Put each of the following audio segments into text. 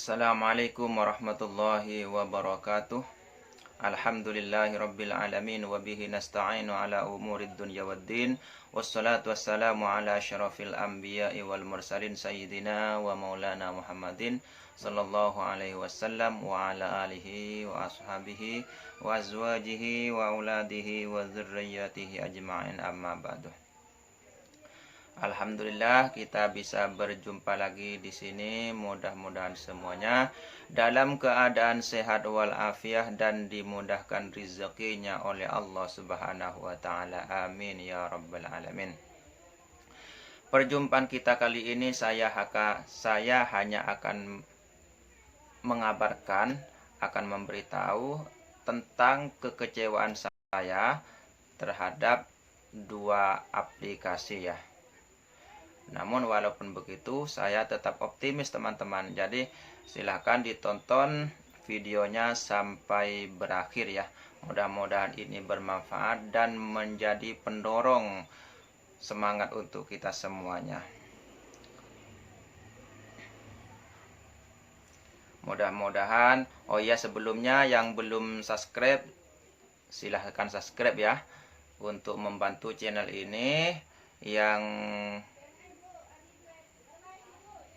Assalamualaikum warahmatullahi wabarakatuh. Alhamdulillahirabbil alamin wa bihi nasta'inu ala umurid dunya waddin. Wassalatu wassalamu ala asyrafil anbiya'i wal mursalin sayyidina wa maulana Muhammadin sallallahu alaihi wasallam wa ala alihi wa ashabihi wa azwajihi wa auladihi wa dzurriyyatihi ajma'in, amma ba'du. Alhamdulillah kita bisa berjumpa lagi di sini. Mudah-mudahan semuanya dalam keadaan sehat walafiat dan dimudahkan rezekinya oleh Allah Subhanahu wa taala. Amin ya rabbal alamin. Perjumpaan kita kali ini saya hanya akan mengabarkan, akan memberitahu tentang kekecewaan saya terhadap dua aplikasi ya. Namun walaupun begitu saya tetap optimis teman-teman. Jadi silahkan ditonton videonya sampai berakhir ya. Mudah-mudahan ini bermanfaat dan menjadi pendorong semangat untuk kita semuanya. Mudah-mudahan, oh iya, sebelumnya yang belum subscribe silahkan subscribe ya, untuk membantu channel ini. Yang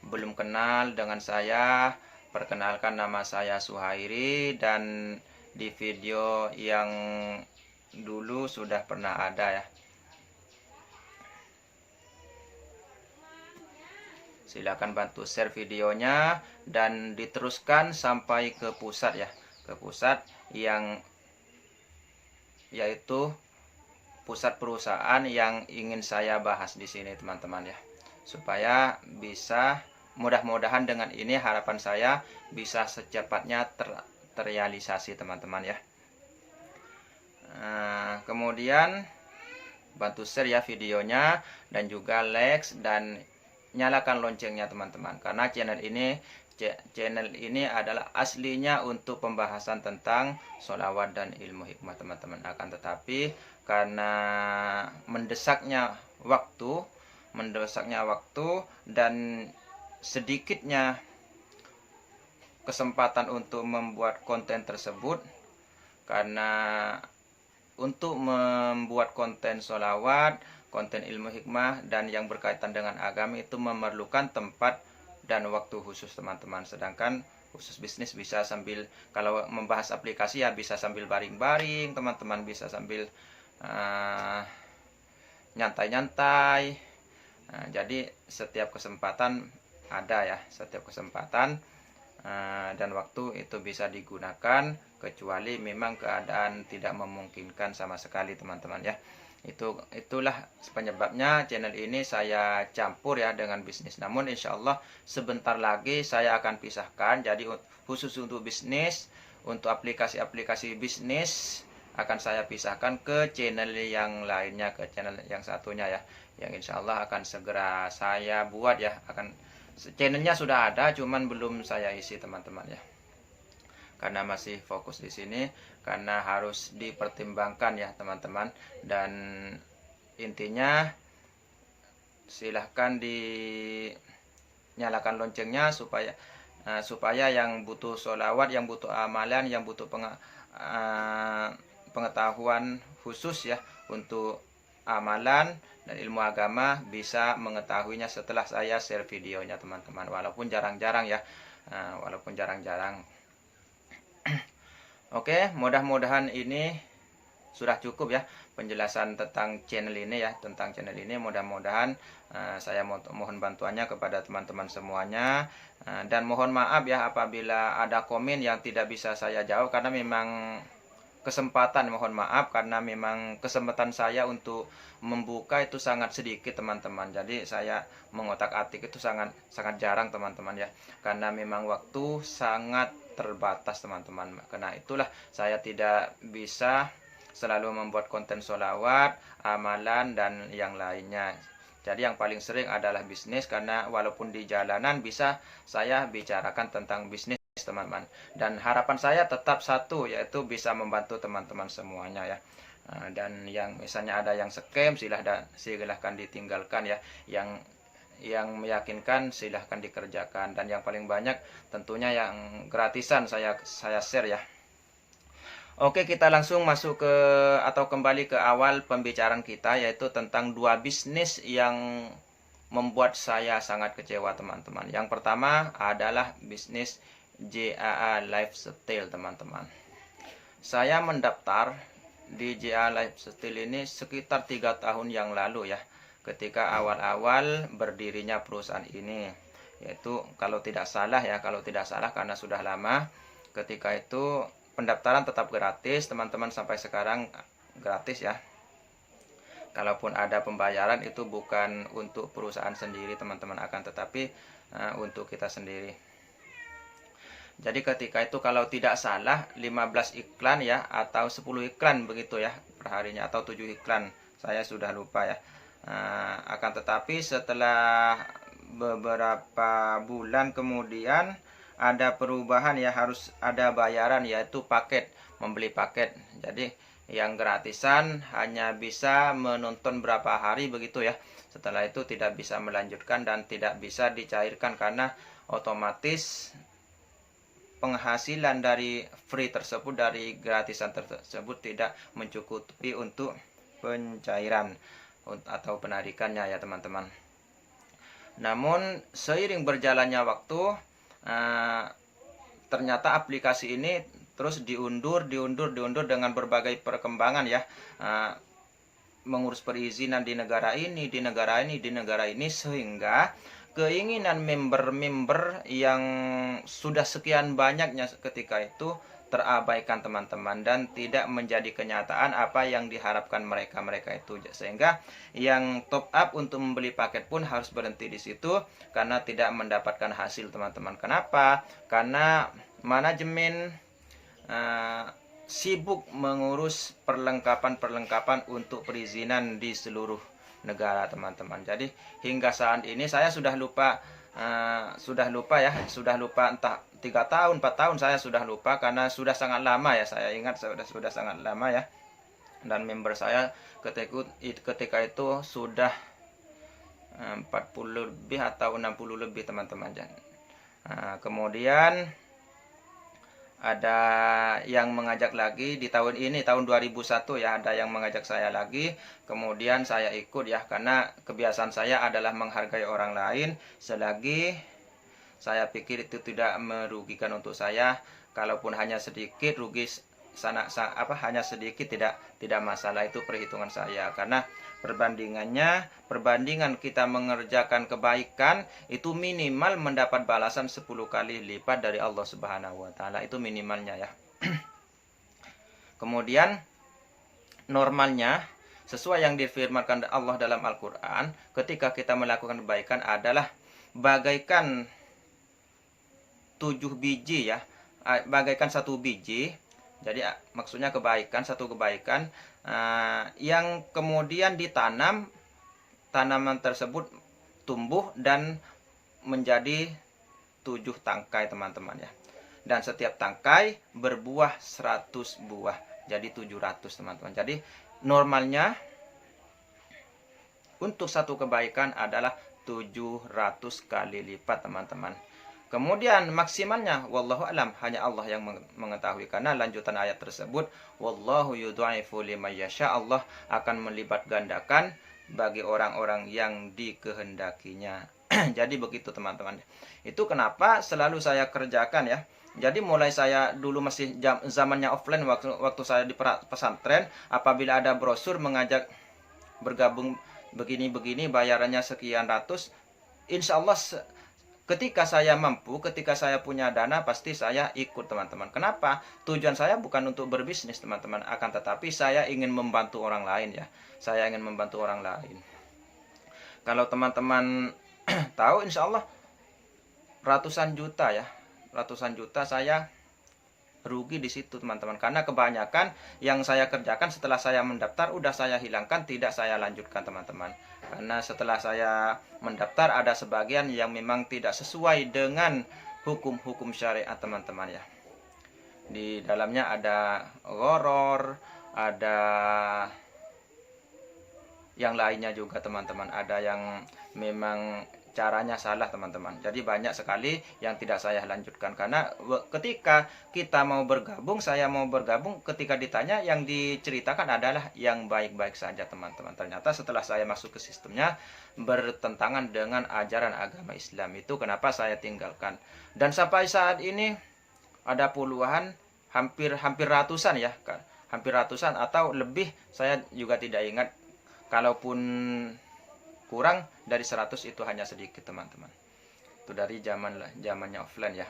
belum kenal dengan saya, perkenalkan, nama saya Suhairi, dan di video yang dulu sudah pernah ada ya. Silakan bantu share videonya dan diteruskan sampai ke pusat ya, ke pusat yang yaitu pusat perusahaan yang ingin saya bahas di sini teman-teman ya, supaya bisa, mudah-mudahan dengan ini harapan saya bisa secepatnya terrealisasi teman-teman ya. Kemudian bantu share ya videonya, dan juga like dan nyalakan loncengnya teman-teman, karena channel ini adalah aslinya untuk pembahasan tentang sholawat dan ilmu hikmah teman-teman. Akan tetapi karena mendesaknya waktu dan sedikitnya kesempatan untuk membuat konten tersebut, karena untuk membuat konten sholawat, konten ilmu hikmah dan yang berkaitan dengan agama itu memerlukan tempat dan waktu khusus teman-teman. Sedangkan khusus bisnis bisa sambil, kalau membahas aplikasi ya bisa sambil baring-baring teman-teman, bisa sambil nyantai-nyantai. Jadi setiap kesempatan ada ya, setiap kesempatan dan waktu itu bisa digunakan, kecuali memang keadaan tidak memungkinkan sama sekali teman-teman ya. Itulah penyebabnya channel ini saya campur ya dengan bisnis. Namun insya Allah sebentar lagi saya akan pisahkan. Jadi khusus untuk bisnis, untuk aplikasi-aplikasi bisnis akan saya pisahkan ke channel yang lainnya, ke channel yang satunya ya, yang insya Allah akan segera saya buat ya. Channelnya sudah ada, cuman belum saya isi teman-teman ya, karena masih fokus di sini, karena harus dipertimbangkan ya teman-teman. Dan intinya silahkan dinyalakan loncengnya supaya yang butuh sholawat, yang butuh amalan, yang butuh pengetahuan khusus ya untuk amalan dan ilmu agama bisa mengetahuinya setelah saya share videonya teman-teman, walaupun jarang-jarang ya, walaupun jarang-jarang. Oke, mudah-mudahan ini sudah cukup ya penjelasan tentang channel ini ya, tentang channel ini. Mudah-mudahan saya mohon bantuannya kepada teman-teman semuanya, dan mohon maaf ya apabila ada komen yang tidak bisa saya jawab, karena memang mohon maaf karena memang kesempatan saya untuk membuka itu sangat sedikit teman-teman. Jadi saya mengotak-atik itu sangat jarang teman-teman ya, karena memang waktu sangat terbatas teman-teman. Karena itulah saya tidak bisa selalu membuat konten sholawat, amalan dan yang lainnya. Jadi yang paling sering adalah bisnis, karena walaupun di jalanan bisa saya bicarakan tentang bisnis teman-teman, dan harapan saya tetap satu, yaitu bisa membantu teman-teman semuanya ya. Dan yang misalnya ada yang scam, silahkan ditinggalkan ya. yang meyakinkan silahkan dikerjakan, dan yang paling banyak tentunya yang gratisan saya share ya. Oke, kita langsung masuk ke atau kembali ke awal pembicaraan kita, yaitu tentang dua bisnis yang membuat saya sangat kecewa teman-teman. Yang pertama adalah bisnis JAA Lifestyle teman-teman. Saya mendaftar di JAA Lifestyle ini sekitar 3 tahun yang lalu ya, ketika awal-awal berdirinya perusahaan ini. Yaitu kalau tidak salah karena sudah lama, ketika itu pendaftaran tetap gratis teman-teman, sampai sekarang gratis ya. Kalaupun ada pembayaran itu bukan untuk perusahaan sendiri teman-teman, akan tetapi untuk kita sendiri. Jadi ketika itu kalau tidak salah 15 iklan ya, atau 10 iklan begitu ya perharinya, atau 7 iklan, saya sudah lupa ya. Akan tetapi setelah beberapa bulan kemudian ada perubahan ya, harus ada bayaran, yaitu paket, membeli paket. Jadi yang gratisan hanya bisa menonton berapa hari begitu ya. Setelah itu tidak bisa melanjutkan dan tidak bisa dicairkan, karena otomatis penghasilan dari free tersebut, dari gratisan tersebut tidak mencukupi untuk pencairan atau penarikannya ya teman-teman. Namun seiring berjalannya waktu, ternyata aplikasi ini terus diundur dengan berbagai perkembangan ya, mengurus perizinan di negara ini, sehingga keinginan member-member yang sudah sekian banyaknya ketika itu terabaikan teman-teman, dan tidak menjadi kenyataan apa yang diharapkan mereka itu, sehingga yang top up untuk membeli paket pun harus berhenti di situ karena tidak mendapatkan hasil teman-teman. Kenapa? Karena manajemen sibuk mengurus perlengkapan untuk perizinan di seluruh negara teman-teman. Jadi hingga saat ini saya sudah lupa entah 3 tahun 4 tahun, saya sudah lupa karena sudah sangat lama ya. Saya ingat sudah sangat lama ya, dan member saya ketika itu sudah 40 lebih atau 60 lebih teman-teman. Kemudian ada yang mengajak lagi di tahun ini, tahun 2001 ya, ada yang mengajak saya lagi. Kemudian saya ikut ya, karena kebiasaan saya adalah menghargai orang lain selagi saya pikir itu tidak merugikan untuk saya. Kalaupun hanya sedikit rugi hanya sedikit, tidak masalah, itu perhitungan saya. Karena perbandingan kita mengerjakan kebaikan itu minimal mendapat balasan 10 kali lipat dari Allah Subhanahu wa taala, itu minimalnya ya. Kemudian normalnya sesuai yang difirmankan Allah dalam Al-Qur'an, ketika kita melakukan kebaikan adalah bagaikan 7 biji ya, bagaikan 1 biji. Jadi maksudnya satu kebaikan yang kemudian ditanam, tanaman tersebut tumbuh dan menjadi 7 tangkai teman-teman ya. Dan setiap tangkai berbuah 100 buah, jadi 700 teman-teman. Jadi normalnya untuk satu kebaikan adalah 700 kali lipat teman-teman. Kemudian maksimalnya wallahu alam, hanya Allah yang mengetahui, karena lanjutan ayat tersebut wallahu yudha'ifu liman yasha, Allah akan melipat gandakan bagi orang-orang yang dikehendakinya. Jadi begitu teman-teman. Itu kenapa selalu saya kerjakan ya. Jadi mulai saya dulu masih zamannya offline, waktu saya di pesantren, apabila ada brosur mengajak bergabung begini-begini, bayarannya sekian ratus, insya Allah ketika saya mampu, ketika saya punya dana, pasti saya ikut teman-teman. Kenapa? Tujuan saya bukan untuk berbisnis teman-teman, akan tetapi saya ingin membantu orang lain ya. Saya ingin membantu orang lain. Kalau teman-teman tahu, insya Allah ratusan juta ya, ratusan juta saya rugi di situ teman-teman. Karena kebanyakan yang saya kerjakan setelah saya mendaftar udah saya hilangkan, tidak saya lanjutkan teman-teman. Karena setelah saya mendaftar ada sebagian yang memang tidak sesuai dengan hukum-hukum syariat teman-teman ya. Di dalamnya ada gharar, ada yang lainnya juga teman-teman. Ada yang memang caranya salah teman-teman. Jadi banyak sekali yang tidak saya lanjutkan karena ketika kita mau bergabung, saya mau bergabung, ketika ditanya yang diceritakan adalah yang baik-baik saja teman-teman. Ternyata setelah saya masuk ke sistemnya bertentangan dengan ajaran agama Islam, itu kenapa saya tinggalkan. Dan sampai saat ini ada puluhan, hampir ratusan ya, hampir ratusan atau lebih, saya juga tidak ingat. Kalaupun kurang dari 100 itu hanya sedikit teman-teman. Itu dari zamannya offline ya.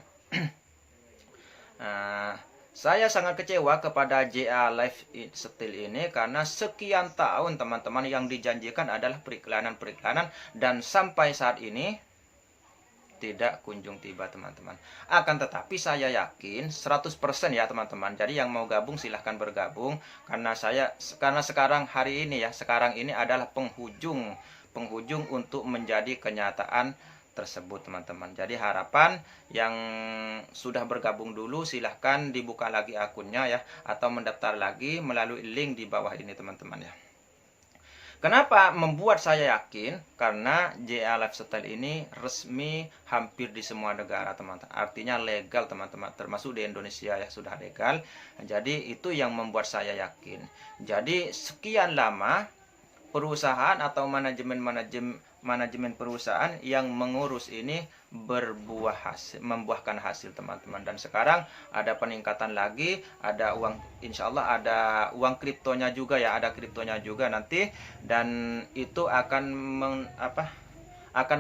Saya sangat kecewa kepada JA Lifestyle ini karena sekian tahun teman-teman yang dijanjikan adalah periklanan dan sampai saat ini tidak kunjung tiba teman-teman. Akan tetapi saya yakin 100% ya teman-teman. Jadi yang mau gabung silahkan bergabung karena sekarang hari ini ya, sekarang ini adalah penghujung untuk menjadi kenyataan tersebut teman-teman. Jadi harapan yang sudah bergabung dulu silahkan dibuka lagi akunnya ya, atau mendaftar lagi melalui link di bawah ini teman-teman ya. Kenapa membuat saya yakin? Karena JA Lifestyle ini resmi hampir di semua negara teman-teman. Artinya legal teman-teman, termasuk di Indonesia ya sudah legal. Jadi itu yang membuat saya yakin. Jadi sekian lama perusahaan atau manajemen perusahaan yang mengurus ini membuahkan hasil teman-teman. Dan sekarang ada peningkatan lagi, ada uang, insya Allah ada uang kriptonya juga ya, ada kriptonya juga nanti, dan itu akan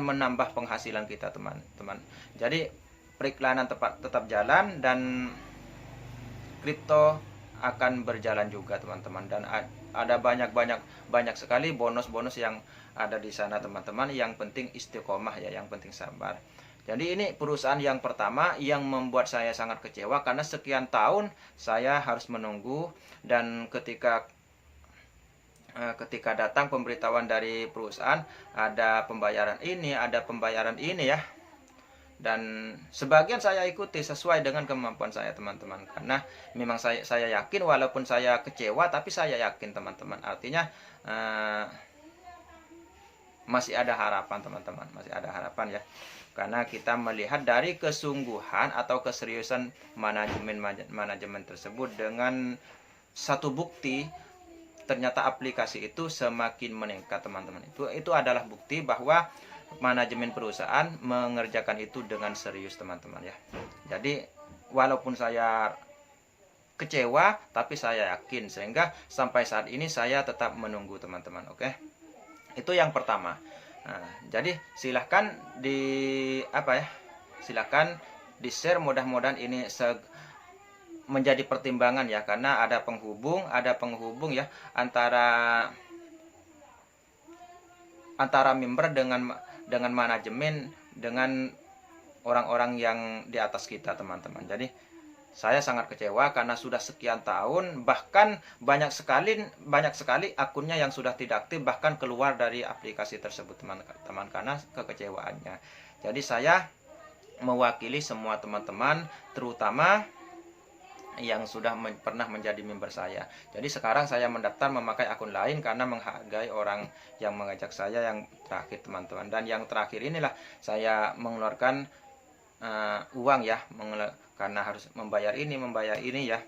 menambah penghasilan kita teman-teman. Jadi periklanan tetap jalan dan kripto akan berjalan juga teman-teman, dan ada banyak sekali bonus-bonus yang ada di sana teman-teman. Yang penting istiqomah ya, yang penting sabar. Jadi ini perusahaan yang pertama yang membuat saya sangat kecewa karena sekian tahun saya harus menunggu, dan ketika datang pemberitahuan dari perusahaan ada pembayaran ini ya, dan sebagian saya ikuti sesuai dengan kemampuan saya teman-teman, karena memang saya yakin walaupun saya kecewa tapi saya yakin teman-teman. Artinya masih ada harapan teman-teman, masih ada harapan ya, karena kita melihat dari kesungguhan atau keseriusan manajemen tersebut dengan satu bukti, ternyata aplikasi itu semakin meningkat teman-teman. Itu adalah bukti bahwa manajemen perusahaan mengerjakan itu dengan serius teman-teman ya. Jadi walaupun saya kecewa tapi saya yakin, sehingga sampai saat ini saya tetap menunggu teman-teman. Oke, itu yang pertama. Nah, jadi silahkan silahkan di share, mudah-mudahan ini menjadi pertimbangan ya, karena ada penghubung ya antara member dengan manajemen, dengan orang-orang yang di atas kita teman-teman. Jadi saya sangat kecewa karena sudah sekian tahun, bahkan banyak sekali akunnya yang sudah tidak aktif, bahkan keluar dari aplikasi tersebut teman-teman karena kekecewaannya. Jadi saya mewakili semua teman-teman, terutama yang sudah pernah menjadi member saya. Jadi sekarang saya mendaftar memakai akun lain karena menghargai orang yang mengajak saya yang terakhir teman-teman. Dan yang terakhir inilah saya mengeluarkan uang ya, karena harus membayar ini ya.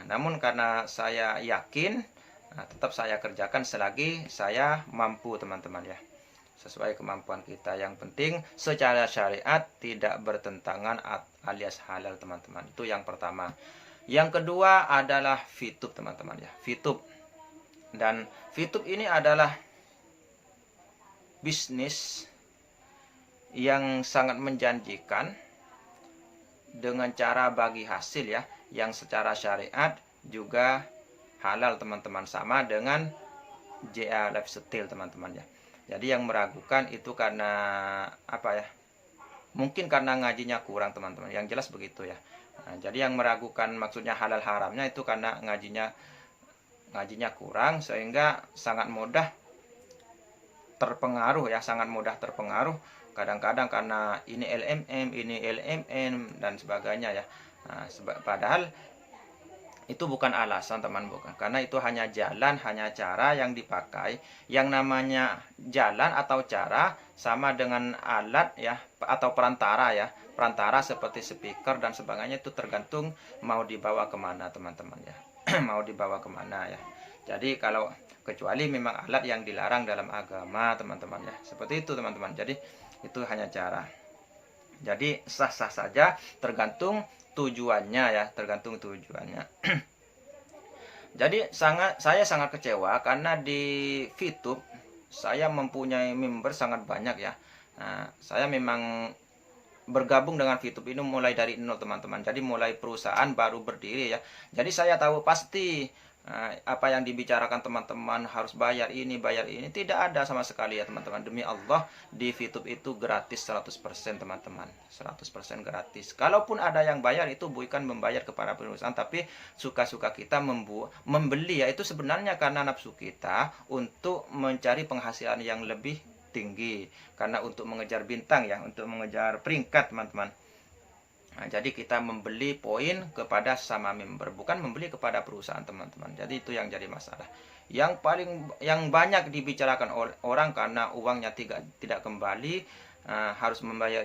Namun karena saya yakin, tetap saya kerjakan selagi saya mampu teman-teman ya, sesuai kemampuan kita. Yang penting secara syariat tidak bertentangan alias halal teman-teman. Itu yang pertama. Yang kedua adalah VTube teman-teman ya, VTube. Dan VTube ini adalah bisnis yang sangat menjanjikan dengan cara bagi hasil ya, yang secara syariat juga halal teman-teman, sama dengan JA Lifestyle teman-teman ya. Jadi yang meragukan itu karena mungkin karena ngajinya kurang teman-teman, yang jelas begitu ya. Nah, jadi yang meragukan maksudnya halal haramnya itu karena ngajinya kurang, sehingga sangat mudah terpengaruh ya, kadang-kadang karena ini LMM dan sebagainya ya. Nah, padahal itu bukan alasan teman, bukan, karena itu hanya jalan, hanya cara yang dipakai. Yang namanya jalan atau cara sama dengan alat ya, atau perantara ya, perantara seperti speaker dan sebagainya, itu tergantung mau dibawa kemana teman-teman ya. Mau dibawa kemana ya. Jadi kalau kecuali memang alat yang dilarang dalam agama teman-teman ya, seperti itu teman-teman. Jadi itu hanya cara. Jadi sah-sah saja, tergantung tujuannya ya, tergantung tujuannya. Jadi saya sangat kecewa karena di VTube saya mempunyai member sangat banyak ya. Nah, saya memang bergabung dengan VTube ini mulai dari nol teman-teman. Jadi mulai perusahaan baru berdiri ya. Jadi saya tahu pasti apa yang dibicarakan teman-teman harus bayar ini tidak ada sama sekali ya teman-teman. Demi Allah, di VTube itu gratis 100% teman-teman, 100% gratis. Kalaupun ada yang bayar, itu bukan membayar kepada perusahaan, tapi suka-suka kita membeli ya. Itu sebenarnya karena nafsu kita untuk mencari penghasilan yang lebih tinggi, karena untuk mengejar bintang ya, untuk mengejar peringkat teman-teman. Nah, jadi kita membeli poin kepada sama member, bukan membeli kepada perusahaan teman-teman. Jadi itu yang jadi masalah. Yang banyak dibicarakan orang karena uangnya tidak kembali, harus membayar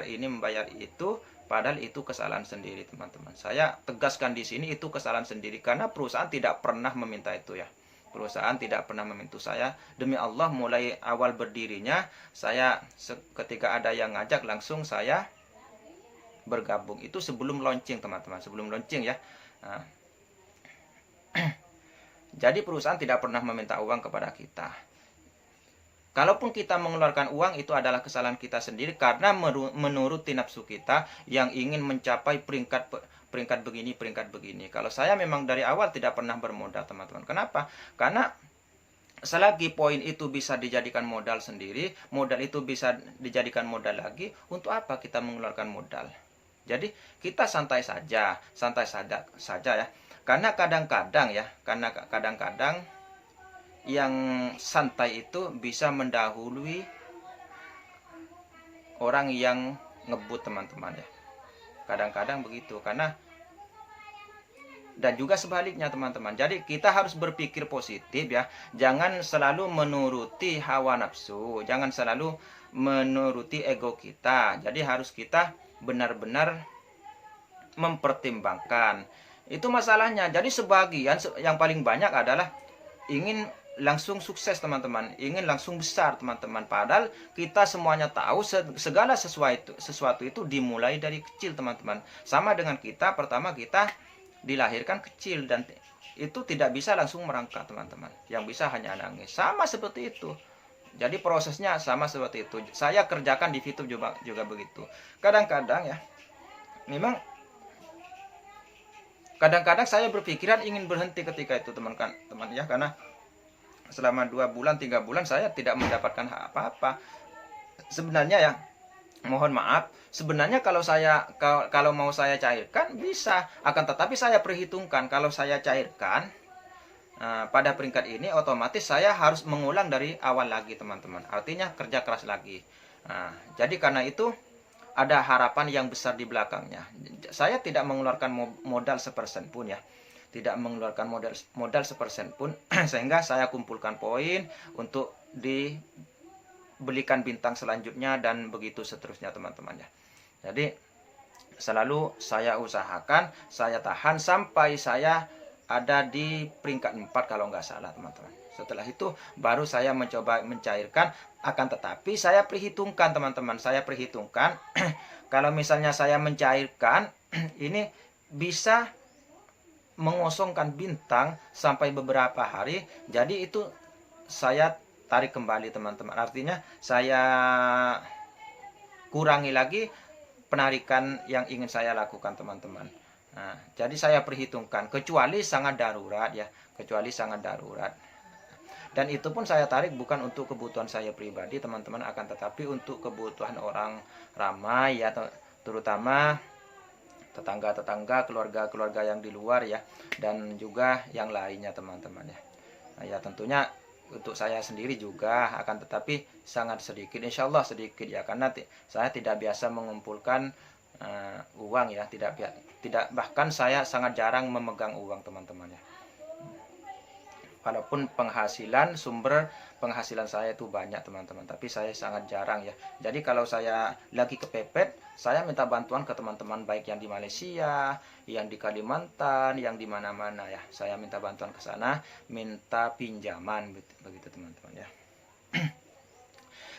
ini, membayar itu, padahal itu kesalahan sendiri teman-teman. Saya tegaskan di sini, itu kesalahan sendiri karena perusahaan tidak pernah meminta itu ya. Perusahaan tidak pernah meminta saya. Demi Allah, mulai awal berdirinya saya ketika ada yang ngajak langsung saya bergabung. Itu sebelum launching teman-teman, sebelum launching ya. Nah, jadi perusahaan tidak pernah meminta uang kepada kita. Kalaupun kita mengeluarkan uang, itu adalah kesalahan kita sendiri karena menuruti nafsu kita yang ingin mencapai peringkat begini. Kalau saya memang dari awal tidak pernah bermodal teman-teman. Kenapa? Karena selagi poin itu bisa dijadikan modal sendiri, modal itu bisa dijadikan modal lagi, untuk apa kita mengeluarkan modal? Jadi kita santai saja ya. Karena kadang-kadang yang santai itu bisa mendahului orang yang ngebut teman-teman ya. Kadang-kadang begitu, karena dan juga sebaliknya teman-teman. Jadi kita harus berpikir positif ya. Jangan selalu menuruti hawa nafsu, jangan selalu menuruti ego kita. Jadi harus kita benar-benar mempertimbangkan. Itu masalahnya. Jadi sebagian yang paling banyak adalah ingin langsung sukses teman-teman, ingin langsung besar teman-teman. Padahal kita semuanya tahu segala sesuatu itu dimulai dari kecil teman-teman. Sama dengan kita, pertama kita dilahirkan kecil dan itu tidak bisa langsung merangkak teman-teman. Yang bisa hanya nangis. Sama seperti itu. Jadi prosesnya sama seperti itu. Saya kerjakan di VTube juga begitu. Kadang-kadang ya, memang kadang-kadang saya berpikiran ingin berhenti ketika itu teman ya, karena selama 2 bulan 3 bulan saya tidak mendapatkan apa-apa. Sebenarnya ya, mohon maaf, sebenarnya kalau mau saya cairkan bisa, akan tetapi saya perhitungkan kalau saya cairkan pada peringkat ini, otomatis saya harus mengulang dari awal lagi teman-teman. Artinya kerja keras lagi. Jadi karena itu ada harapan yang besar di belakangnya. Saya tidak mengeluarkan modal sepersen pun ya. Tidak mengeluarkan modal sepersen pun. Sehingga saya kumpulkan poin untuk dibelikan bintang selanjutnya dan begitu seterusnya teman-teman ya. Jadi selalu saya usahakan, saya tahan sampai saya ada di peringkat 4 kalau nggak salah teman-teman. Setelah itu baru saya mencoba mencairkan, akan tetapi saya perhitungkan teman-teman, saya perhitungkan kalau misalnya saya mencairkan ini bisa mengosongkan bintang sampai beberapa hari, jadi itu saya tarik kembali teman-teman. Artinya saya kurangi lagi penarikan yang ingin saya lakukan teman-teman. Nah, jadi saya perhitungkan, kecuali sangat darurat ya, kecuali sangat darurat. Dan itu pun saya tarik bukan untuk kebutuhan saya pribadi teman-teman, akan tetapi untuk kebutuhan orang ramai ya, terutama tetangga-tetangga, keluarga-keluarga yang di luar ya, dan juga yang lainnya teman-teman ya. Nah, ya tentunya untuk saya sendiri juga, akan tetapi sangat sedikit, insya Allah sedikit ya, karena saya tidak biasa mengumpulkan uang ya, tidak, bahkan saya sangat jarang memegang uang teman-teman ya. Walaupun sumber penghasilan saya itu banyak teman-teman, tapi saya sangat jarang ya. Jadi kalau saya lagi kepepet, saya minta bantuan ke teman-teman, baik yang di Malaysia, yang di Kalimantan, yang di mana-mana ya. Saya minta bantuan ke sana, minta pinjaman begitu teman-teman ya.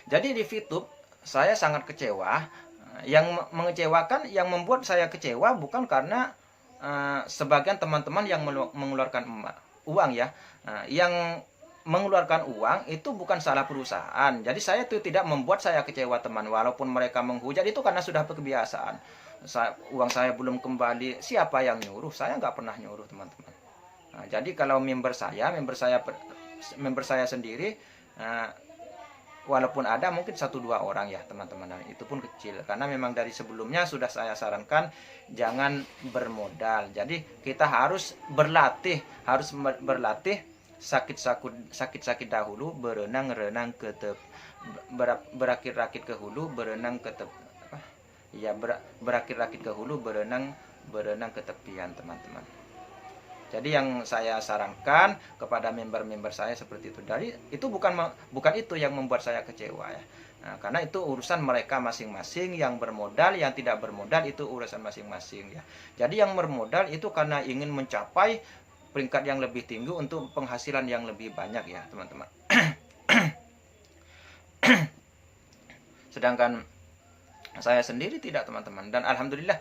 Jadi di VTube saya sangat kecewa. Yang mengecewakan, yang membuat saya kecewa bukan karena sebagian teman-teman yang mengeluarkan uang ya. Yang mengeluarkan uang itu bukan salah perusahaan. Jadi saya itu tidak membuat saya kecewa teman. Walaupun mereka menghujat, itu karena sudah kebiasaan. Uang saya belum kembali, siapa yang nyuruh? Saya nggak pernah nyuruh teman-teman. Jadi kalau member saya sendiri, walaupun ada mungkin 1-2 orang ya teman-teman, itu pun kecil, karena memang dari sebelumnya sudah saya sarankan jangan bermodal. Jadi kita harus berlatih sakit-sakit dahulu, berenang-renang ke berakit-rakit ke hulu, berenang ke berakit-rakit ke hulu, berenang ke tepian teman-teman. Jadi yang saya sarankan kepada member-member saya seperti itu. Dari itu bukan itu yang membuat saya kecewa ya. Nah, karena itu urusan mereka masing-masing. Yang bermodal, yang tidak bermodal itu urusan masing-masing ya. Jadi yang bermodal itu karena ingin mencapai peringkat yang lebih tinggi untuk penghasilan yang lebih banyak ya teman-teman. Sedangkan saya sendiri tidak teman-teman. Dan alhamdulillah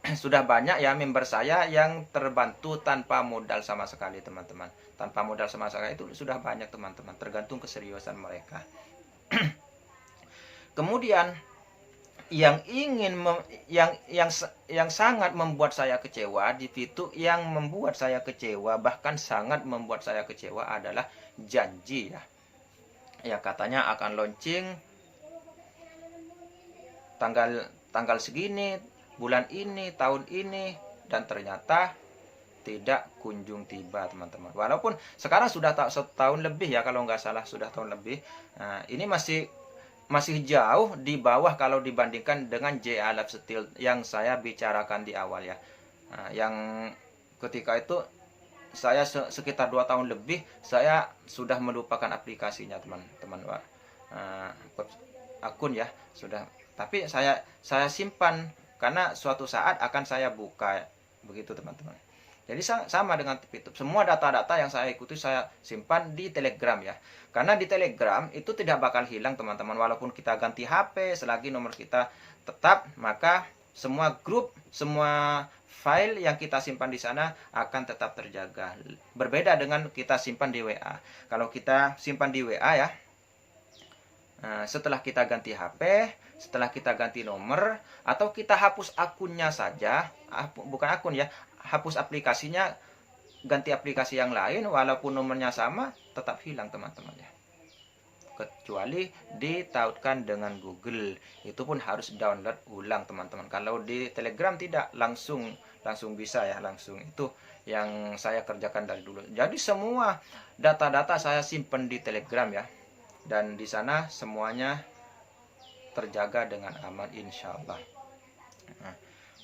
sudah banyak ya member saya yang terbantu tanpa modal sama sekali teman-teman. Tanpa modal sama sekali itu sudah banyak teman-teman, tergantung keseriusan mereka. Kemudian yang sangat membuat saya kecewa di situ, yang membuat saya kecewa, bahkan sangat membuat saya kecewa adalah janji ya. Ya katanya akan launching tanggal segini, bulan ini, tahun ini, dan ternyata tidak kunjung tiba teman-teman. Walaupun sekarang sudah setahun lebih ya, kalau nggak salah sudah tahun lebih. Nah, ini masih jauh di bawah kalau dibandingkan dengan JA Lab Steel yang saya bicarakan di awal ya. Nah, yang ketika itu saya sekitar 2 tahun lebih saya sudah melupakan aplikasinya teman-teman. Akun ya sudah, tapi saya simpan karena suatu saat akan saya buka begitu teman-teman. Jadi sama dengan VTube, semua data-data yang saya ikuti saya simpan di Telegram ya. Karena di Telegram itu tidak bakal hilang teman-teman, walaupun kita ganti HP, selagi nomor kita tetap, maka semua grup, semua file yang kita simpan di sana akan tetap terjaga. Berbeda dengan kita simpan di WA. Kalau kita simpan di WA ya, setelah kita ganti HP, setelah kita ganti nomor, atau kita hapus akunnya saja, bukan akun ya, hapus aplikasinya, ganti aplikasi yang lain, walaupun nomornya sama, tetap hilang teman-teman ya. Kecuali ditautkan dengan Google, itu pun harus download ulang teman-teman. Kalau di Telegram tidak, langsung bisa ya, langsung. Itu yang saya kerjakan dari dulu. Jadi semua data-data saya simpan di Telegram ya, dan di sana semuanya terjaga dengan aman insya Allah. Nah,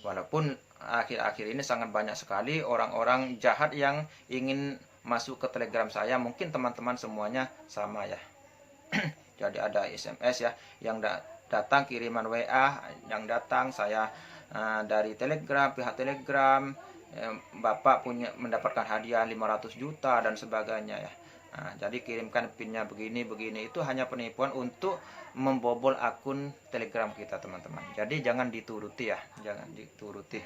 walaupun akhir-akhir ini sangat banyak sekali orang-orang jahat yang ingin masuk ke Telegram saya, mungkin teman-teman semuanya sama ya. Jadi ada SMS ya yang datang, kiriman WA yang datang, saya dari Telegram, pihak Telegram, Bapak mendapatkan hadiah 500 juta dan sebagainya ya. Nah, jadi kirimkan pinnya begini, itu hanya penipuan untuk membobol akun Telegram kita teman-teman. Jadi jangan dituruti ya, jangan dituruti.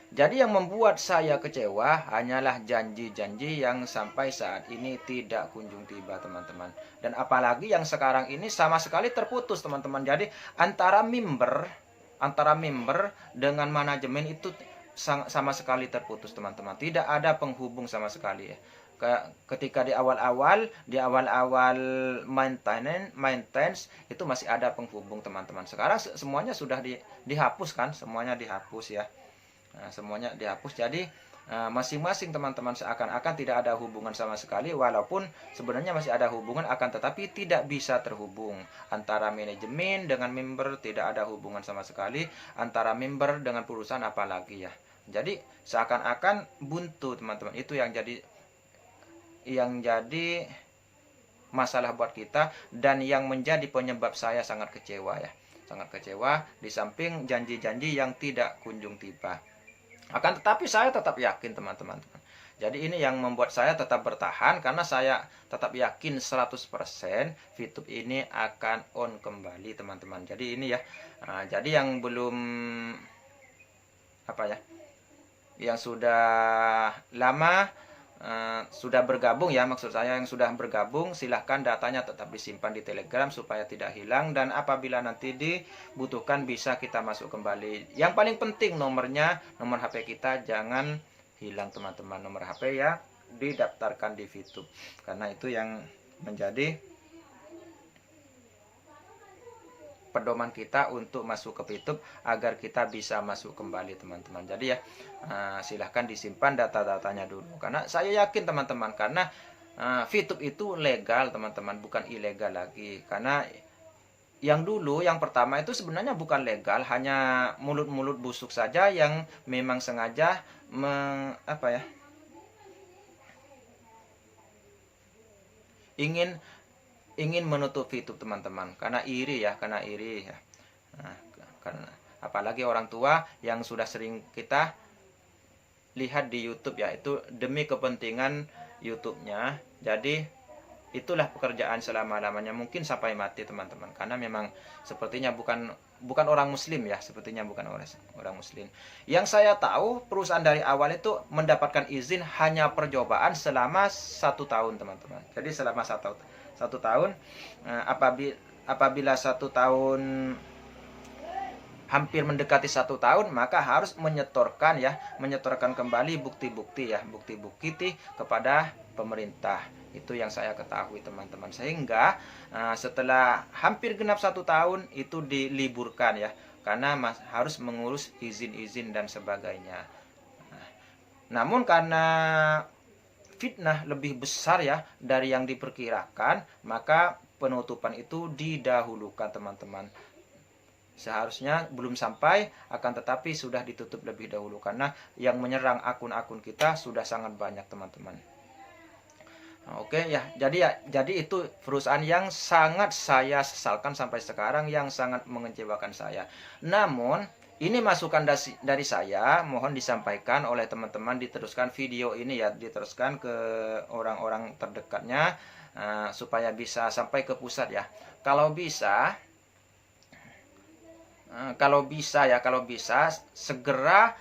Jadi yang membuat saya kecewa hanyalah janji-janji yang sampai saat ini tidak kunjung tiba teman-teman. Dan apalagi yang sekarang ini sama sekali terputus teman-teman. Jadi antara member dengan manajemen itu sama sekali terputus teman-teman. Tidak ada penghubung sama sekali ya. Ketika di awal-awal maintenance itu masih ada penghubung teman-teman. Sekarang semuanya sudah dihapus kan, semuanya dihapus ya. Nah, semuanya dihapus. Jadi masing-masing teman-teman seakan-akan tidak ada hubungan sama sekali, walaupun sebenarnya masih ada hubungan, akan tetapi tidak bisa terhubung antara manajemen dengan member, tidak ada hubungan sama sekali antara member dengan perusahaan apalagi ya. Jadi seakan-akan buntu teman-teman. Itu yang jadi masalah buat kita, dan yang menjadi penyebab saya sangat kecewa ya. Sangat kecewa, di samping janji-janji yang tidak kunjung tiba. Akan tetapi saya tetap yakin teman-teman. Jadi ini yang membuat saya tetap bertahan, karena saya tetap yakin 100% VTube ini akan on kembali teman-teman. Jadi ini ya. Nah, jadi yang belum yang sudah lama sudah bergabung ya, maksud saya yang sudah bergabung, silahkan datanya tetap disimpan di Telegram supaya tidak hilang, dan apabila nanti dibutuhkan bisa kita masuk kembali. Yang paling penting nomor HP kita jangan hilang teman-teman, nomor HP ya didaftarkan di VTube, karena itu yang menjadi pedoman kita untuk masuk ke VTube agar kita bisa masuk kembali teman-teman. Jadi ya silahkan disimpan data-datanya dulu, karena saya yakin teman-teman, karena VTube itu legal teman-teman, bukan ilegal lagi. Karena yang dulu yang pertama itu sebenarnya bukan legal, hanya mulut-mulut busuk saja yang memang sengaja ingin menutup VTube teman-teman, karena iri ya. Nah, karena apalagi orang tua yang sudah sering kita lihat di YouTube ya, itu demi kepentingan YouTube-nya. Jadi itulah pekerjaan selama-lamanya, mungkin sampai mati teman-teman, karena memang sepertinya bukan orang muslim ya, sepertinya bukan orang muslim. Yang saya tahu perusahaan dari awal itu mendapatkan izin hanya percobaan selama 1 tahun teman-teman. Jadi selama satu tahun, apabila 1 tahun hampir mendekati 1 tahun, maka harus menyetorkan kembali bukti-bukti kepada pemerintah. Itu yang saya ketahui teman-teman, sehingga setelah hampir genap 1 tahun itu diliburkan ya, karena harus mengurus izin-izin dan sebagainya. Namun karena fitnah lebih besar ya dari yang diperkirakan, maka penutupan itu didahulukan teman-teman. Seharusnya belum sampai, akan tetapi sudah ditutup lebih dahulu, karena yang menyerang akun-akun kita sudah sangat banyak teman-teman. Oke ya, jadi itu perusahaan yang sangat saya sesalkan sampai sekarang, yang sangat mengecewakan saya. Namun ini masukan dari saya, mohon disampaikan oleh teman-teman, diteruskan video ini ya, diteruskan ke orang-orang terdekatnya supaya bisa sampai ke pusat ya. Kalau bisa segera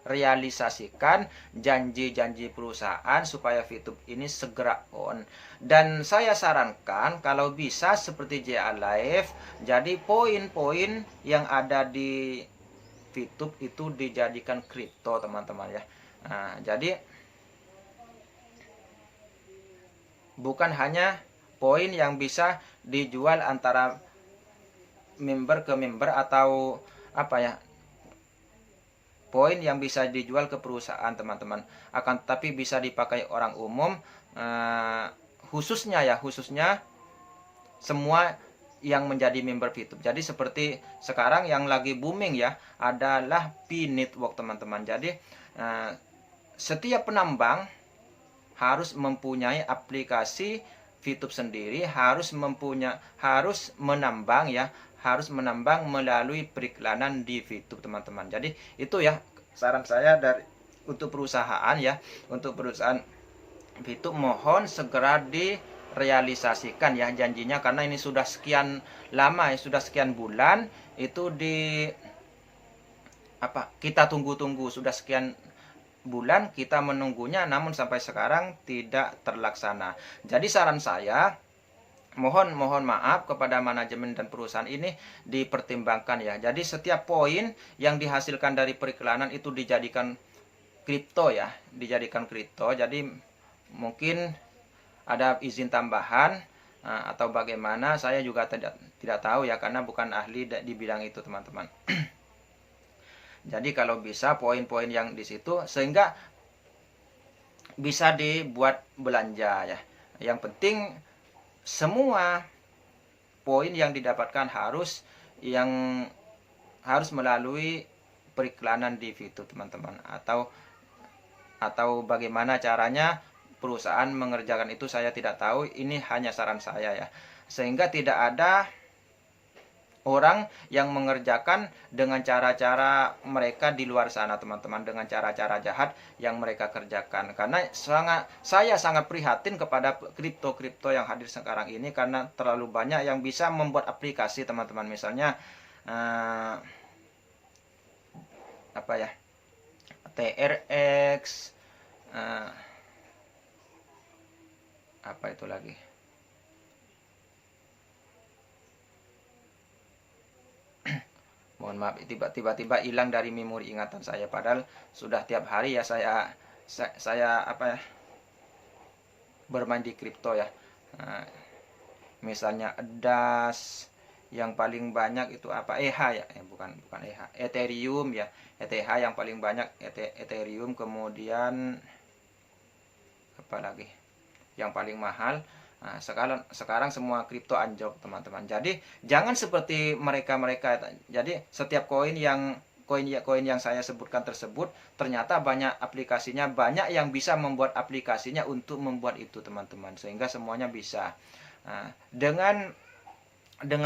direalisasikan janji-janji perusahaan supaya VTube ini segera on. Dan saya sarankan kalau bisa seperti JA Live, jadi poin-poin yang ada di VTube itu dijadikan kripto teman-teman ya. Jadi bukan hanya poin yang bisa dijual antara member ke member, atau poin yang bisa dijual ke perusahaan teman-teman, akan tetapi bisa dipakai orang umum, khususnya semua yang menjadi member VTube. Jadi seperti sekarang yang lagi booming ya adalah P-Network teman-teman. Jadi setiap penambang harus mempunyai aplikasi VTube sendiri, harus menambang melalui periklanan di VTube teman-teman. Jadi itu ya saran saya untuk perusahaan ya, untuk perusahaan VTube, mohon segera direalisasikan ya janjinya, karena ini sudah sekian lama ya, sudah sekian bulan itu kita tunggu-tunggu, sudah sekian bulan kita menunggunya, namun sampai sekarang tidak terlaksana. Jadi saran saya, mohon maaf kepada manajemen dan perusahaan ini dipertimbangkan ya. Jadi setiap poin yang dihasilkan dari periklanan itu dijadikan kripto ya, Jadi mungkin ada izin tambahan atau bagaimana, saya juga tidak tahu ya, karena bukan ahli di bidang itu teman-teman. Jadi kalau bisa poin-poin yang di situ sehingga bisa dibuat belanja ya. Yang penting semua poin yang didapatkan yang harus melalui periklanan di Fitur teman-teman, atau bagaimana caranya perusahaan mengerjakan itu saya tidak tahu, ini hanya saran saya ya, sehingga tidak ada orang yang mengerjakan dengan cara-cara mereka di luar sana teman-teman, dengan cara-cara jahat yang mereka kerjakan. Karena saya sangat prihatin kepada kripto-kripto yang hadir sekarang ini, karena terlalu banyak yang bisa membuat aplikasi teman-teman. Misalnya apa ya, TRX, apa itu lagi, mohon maaf, tiba-tiba hilang dari memori ingatan saya, padahal sudah tiap hari ya saya apa ya, bermain di kripto ya. Misalnya DAS, yang paling banyak itu apa, ETH ya, bukan ETH, Ethereum ya, ETH yang paling banyak, Ethereum, kemudian apa lagi yang paling mahal. Nah, sekarang semua kripto anjlok teman-teman. Jadi jangan seperti mereka. Jadi setiap koin yang saya sebutkan tersebut ternyata banyak aplikasinya, banyak yang bisa membuat aplikasinya untuk membuat itu teman-teman, sehingga semuanya bisa. Nah, dengan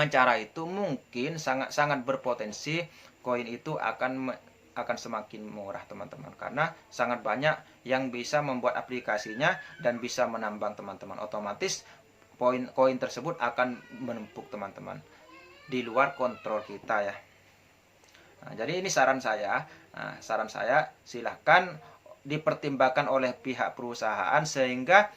cara itu mungkin sangat berpotensi koin itu akan semakin murah teman-teman, karena sangat banyak yang bisa membuat aplikasinya dan bisa menambang teman-teman. Otomatis koin tersebut akan menumpuk teman-teman, di luar kontrol kita ya. Nah, jadi ini saran saya. Silahkan dipertimbangkan oleh pihak perusahaan, sehingga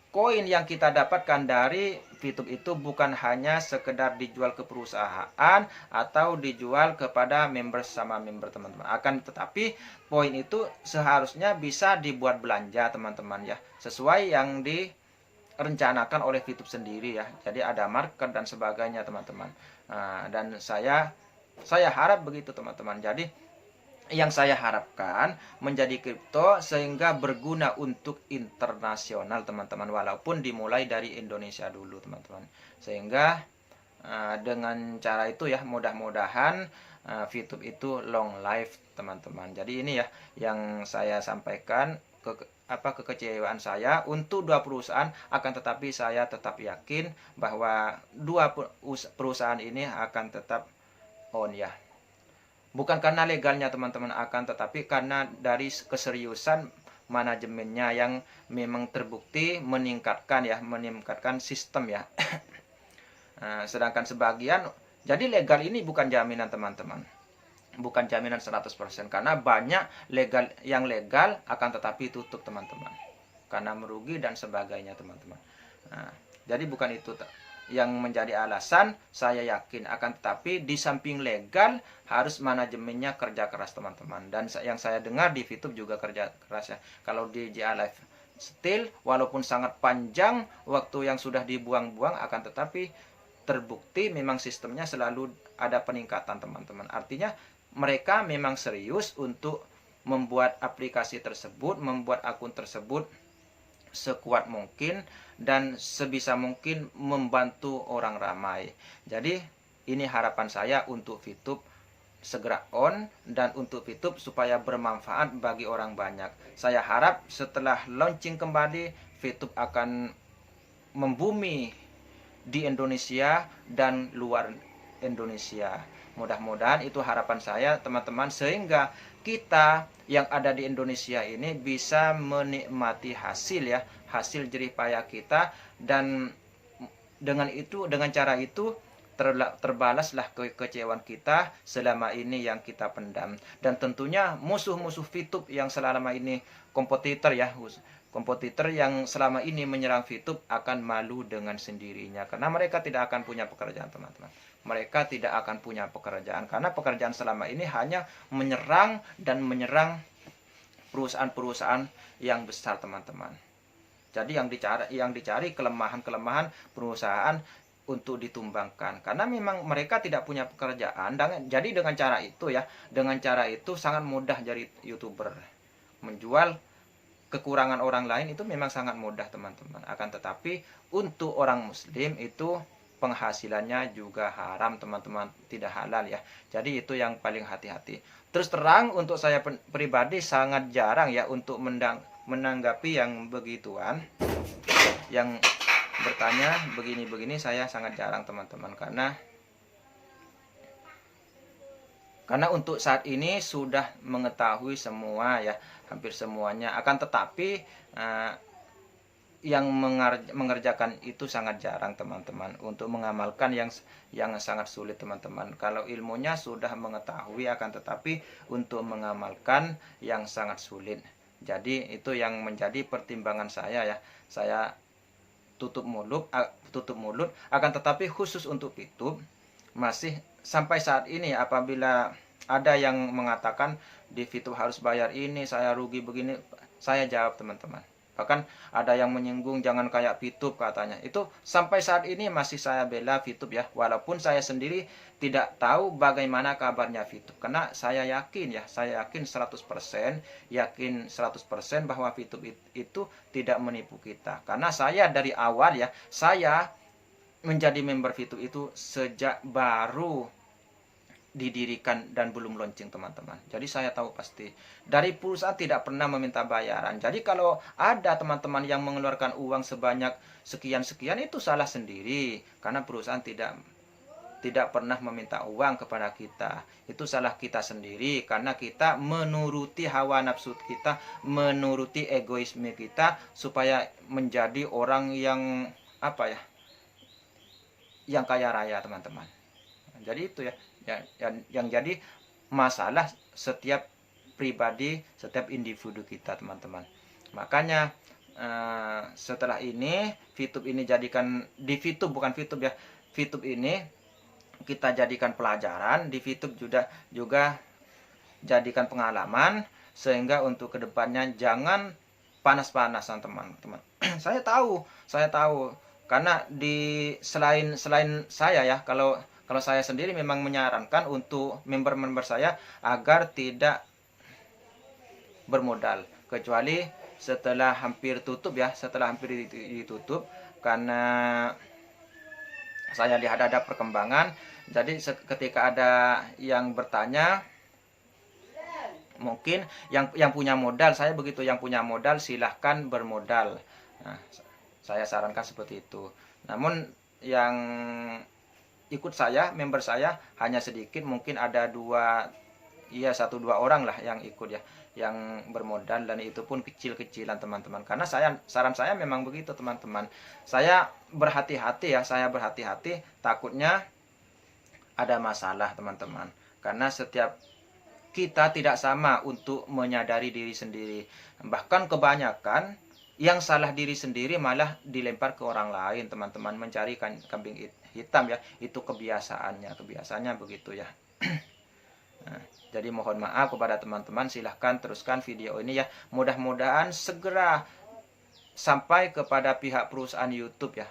koin yang kita dapatkan dari Fitup itu bukan hanya sekedar dijual ke perusahaan atau dijual kepada member sama member teman-teman. Akan tetapi poin itu seharusnya bisa dibuat belanja teman-teman ya, sesuai yang direncanakan oleh Fitup sendiri ya. Jadi ada market dan sebagainya teman-teman. Dan saya harap begitu teman-teman. Jadi yang saya harapkan menjadi kripto sehingga berguna untuk internasional teman-teman, walaupun dimulai dari Indonesia dulu teman-teman, sehingga dengan cara itu ya mudah-mudahan Fitup itu long life teman-teman. Jadi ini ya yang saya sampaikan, kekecewaan saya untuk dua perusahaan, akan tetapi saya tetap yakin bahwa dua perusahaan ini akan tetap on ya. Bukan karena legalnya teman-teman, akan tetapi karena dari keseriusan manajemennya yang memang terbukti meningkatkan sistem ya. Sedangkan sebagian, jadi legal ini bukan jaminan teman-teman, bukan jaminan 100%, karena banyak yang legal akan tetapi tutup teman-teman, karena merugi dan sebagainya teman-teman. Jadi bukan itu yang menjadi alasan. Saya yakin, akan tetapi di samping legal harus manajemennya kerja keras teman-teman. Dan yang saya dengar di Fitup juga kerja keras ya. Kalau di GA Live Steel walaupun sangat panjang waktu yang sudah dibuang-buang, akan tetapi terbukti memang sistemnya selalu ada peningkatan teman-teman. Artinya mereka memang serius untuk membuat aplikasi tersebut, membuat akun tersebut sekuat mungkin dan sebisa mungkin membantu orang ramai. Jadi ini harapan saya untuk Fitup segera on, dan untuk Fitup supaya bermanfaat bagi orang banyak. Saya harap setelah launching kembali, Fitup akan membumi di Indonesia dan luar Indonesia. Mudah-mudahan itu harapan saya teman-teman, sehingga kita yang ada di Indonesia ini bisa menikmati hasil jerih payah kita, dan dengan cara itu terbalaslah kekecewaan kita selama ini yang kita pendam. Dan tentunya musuh-musuh Fitup yang selama ini kompetitor yang selama ini menyerang Fitup akan malu dengan sendirinya, karena mereka tidak akan punya pekerjaan teman-teman. Mereka tidak akan punya pekerjaan, karena pekerjaan selama ini hanya menyerang perusahaan-perusahaan yang besar teman-teman. Jadi yang dicari kelemahan-kelemahan perusahaan untuk ditumbangkan, karena memang mereka tidak punya pekerjaan. Jadi dengan cara itu ya, dengan cara itu sangat mudah jadi YouTuber. Menjual kekurangan orang lain itu memang sangat mudah teman-teman. Akan tetapi untuk orang muslim itu penghasilannya juga haram teman-teman, tidak halal ya. Jadi itu yang paling hati-hati. Terus terang untuk saya pribadi sangat jarang ya untuk menanggapi yang begituan, yang bertanya begini-begini, saya sangat jarang teman-teman, karena untuk saat ini sudah mengetahui semua ya, hampir semuanya. Akan tetapi yang mengerjakan itu sangat jarang teman-teman, untuk mengamalkan yang sangat sulit teman-teman. Kalau ilmunya sudah mengetahui, akan tetapi untuk mengamalkan yang sangat sulit. Jadi itu yang menjadi pertimbangan saya ya. Saya tutup mulut, akan tetapi khusus untuk YouTube masih sampai saat ini, apabila ada yang mengatakan di YouTube harus bayar ini, saya rugi begini, saya jawab teman-teman. Bahkan ada yang menyinggung jangan kayak YouTube katanya. Itu sampai saat ini masih saya bela YouTube ya, walaupun saya sendiri tidak tahu bagaimana kabarnya YouTube. Karena saya yakin 100% bahwa YouTube itu tidak menipu kita. Karena saya dari awal ya, saya menjadi member YouTube itu sejak baru didirikan dan belum launching teman-teman. Jadi saya tahu pasti dari perusahaan tidak pernah meminta bayaran. Jadi kalau ada teman-teman yang mengeluarkan uang sebanyak sekian-sekian, itu salah sendiri, karena perusahaan tidak pernah meminta uang kepada kita. Itu salah kita sendiri, karena kita menuruti hawa nafsu kita, menuruti egoisme kita, supaya menjadi orang yang yang kaya raya teman-teman. Jadi itu ya yang jadi masalah setiap pribadi, setiap individu kita teman-teman. Makanya setelah ini VTube ini jadikan di VTube, bukan VTube ya, VTube ini kita jadikan pelajaran, di VTube juga jadikan pengalaman, sehingga untuk kedepannya jangan panas-panasan teman-teman. saya tahu karena selain saya ya, kalau saya sendiri memang menyarankan untuk member-member saya agar tidak bermodal, kecuali setelah hampir ditutup, karena saya lihat ada perkembangan. Jadi ketika ada yang bertanya, mungkin yang punya modal, saya begitu, yang punya modal silahkan bermodal. Nah, saya sarankan seperti itu. Namun yang ikut saya, member saya hanya sedikit, mungkin ada 1-2 orang lah yang ikut ya, yang bermodal, dan itu pun kecil-kecilan teman-teman. Karena saran saya memang begitu teman-teman. Saya berhati-hati, takutnya ada masalah teman-teman. Karena setiap kita tidak sama untuk menyadari diri sendiri. Bahkan kebanyakan yang salah diri sendiri malah dilempar ke orang lain teman-teman, mencari kambing hitam ya. Itu kebiasaannya begitu ya. Nah, jadi mohon maaf kepada teman-teman, silahkan teruskan video ini ya. Mudah-mudahan segera sampai kepada pihak perusahaan YouTube ya.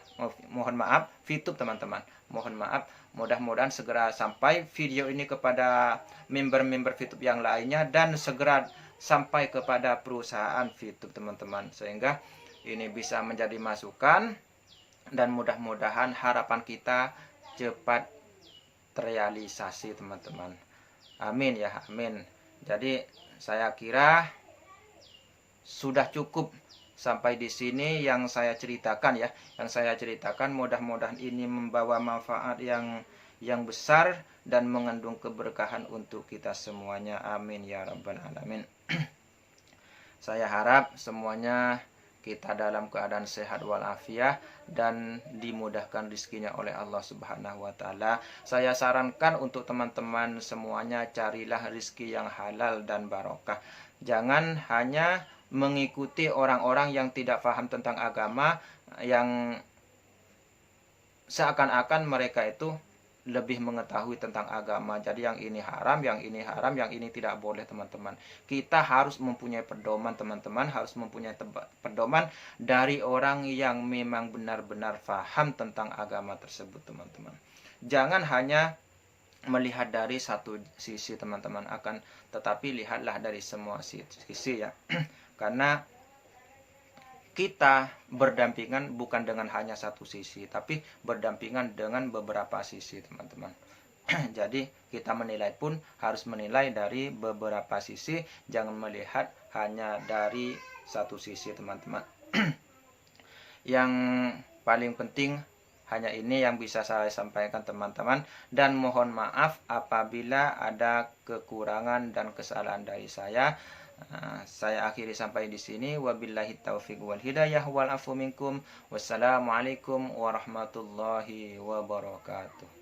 Mohon maaf, VTube teman-teman. Mohon maaf, mudah-mudahan segera sampai video ini kepada member-member VTube yang lainnya, dan segera sampai kepada perusahaan VTube teman-teman, sehingga ini bisa menjadi masukan, dan mudah-mudahan harapan kita cepat terrealisasi teman-teman. Amin ya, amin. Jadi saya kira sudah cukup sampai di sini yang saya ceritakan ya. Mudah-mudahan ini membawa manfaat yang besar dan mengandung keberkahan untuk kita semuanya. Amin ya rabbal alamin. Saya harap semuanya kita dalam keadaan sehat walafiat dan dimudahkan rezekinya oleh Allah Subhanahu wa taala. Saya sarankan untuk teman-teman semuanya, carilah rezeki yang halal dan barokah. Jangan hanya mengikuti orang-orang yang tidak paham tentang agama, yang seakan-akan mereka itu lebih mengetahui tentang agama. Jadi yang ini haram, yang ini haram, yang ini tidak boleh, teman-teman. Kita harus mempunyai pedoman, teman-teman, harus mempunyai pedoman dari orang yang memang benar-benar paham tentang agama tersebut, teman-teman. Jangan hanya melihat dari satu sisi, teman-teman, akan tetapi lihatlah dari semua sisi ya. Karena kita berdampingan bukan dengan hanya satu sisi, tapi berdampingan dengan beberapa sisi, teman-teman. Jadi kita menilai pun harus menilai dari beberapa sisi, jangan melihat hanya dari satu sisi, teman-teman. Yang paling penting hanya ini yang bisa saya sampaikan, teman-teman, dan mohon maaf apabila ada kekurangan dan kesalahan dari saya. Saya akhiri sampai di sini. Wabillahi taufiq wal hidayah wal afu minkum. Wassalamualaikum warahmatullahi wabarakatuh.